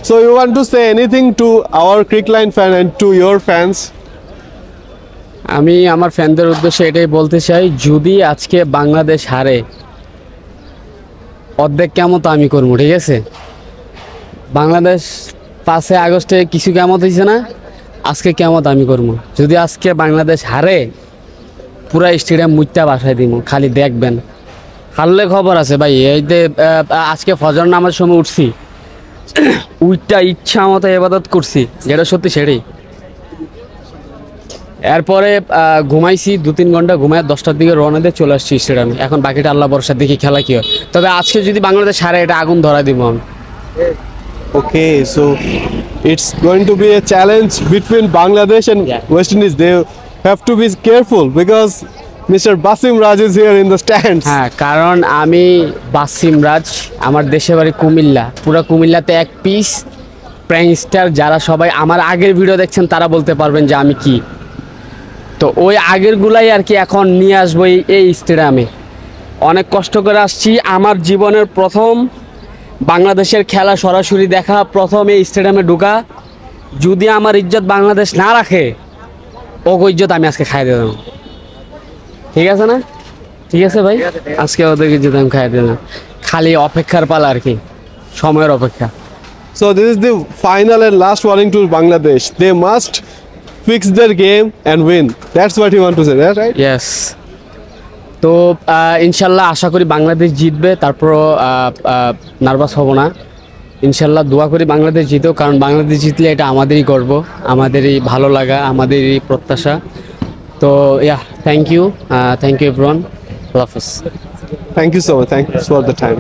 So you want to say anything to our Crickline fan and to your fans? আমি আমার ফ্যানদের উদ্দেশ্যে এটাই বলতে চাই, যদি আজকে বাংলাদেশ হারে অর্ধেক কেমত আমি করবো, ঠিক আছে? বাংলাদেশ 5 আগস্টে কিছু কেমত হয়েছে না, আজকে কেমত আমি করবো। যদি আজকে বাংলাদেশ হারে পুরা স্টেডিয়াম মুইটা বাসায় দিব, খালি দেখবেন। হারলে খবর আছে ভাই, এই যে আজকে ফজর নামার সময় উঠছি, উইটা ইচ্ছা মতো ইবাদত করছি, যেটা সত্যি সেটাই। এরপরে ঘুমাইছি 2-3 ঘন্টা, ঘুমায় 10টার দিকে রওনা দিয়ে চলে আসছি স্টেডিয়ামে। এখন বাকিটা আল্লাহ ভরসা, দেখি খেলা কি হয়। তবে আজকে যদি বাংলাদেশ হারে, এটা আগুন ধরা দিব আমি। Okay, so it's going to be a challenge between Bangladesh and West Indies. They have to be careful because Mr. Basim Raj is here in the stands. হ্যাঁ, কারণ আমি বাসিম রাজ, আমার দেশের বাড়ি কুমিল্লা। পুরো কুমিল্লাতে এক পিস প্র্যাঙ্কস্টার, যারা সবাই আমার আগের ভিডিও দেখছেন তারা বলতে পারবেন যে আমি কি। তো ওই আগের গুলাই আর কি এখন নিয়ে আসবো এই স্টেডিয়ামে। অনেক কষ্ট করে আসছি, আমার জীবনের প্রথম বাংলাদেশের খেলা সরাসরি দেখা, প্রথম এই স্টেডিয়ামে ঢোকা। যদি আমার ইজ্জত বাংলাদেশ না রাখে, ওগো ইজ্জত আমি আজকে খাই দেব। ঠিক আছে না? ঠিক আছে ভাই, আজকে ওদের ইজ্জত আমি খাই দেব। খালি অপেক্ষার পালা আর কি, সময়ের অপেক্ষা। So this is the final and last warning to Bangladesh. They must fix their game and win. That's what you want to say, right? Yes. তো ইনশাল্লাহ আশা করি বাংলাদেশ জিতবে, তারপরও নার্ভাস হব না। ইনশাল্লাহ দোয়া করি বাংলাদেশ জিতেও, কারণ বাংলাদেশ জিতলে এটা আমাদেরই গর্ব, আমাদেরই ভালো লাগা, আমাদেরই প্রত্যাশা। তো থ্যাংক ইউ এভরিওয়ান। আল্লাহ হাফেজ। Thank you so much. Thanks for the time.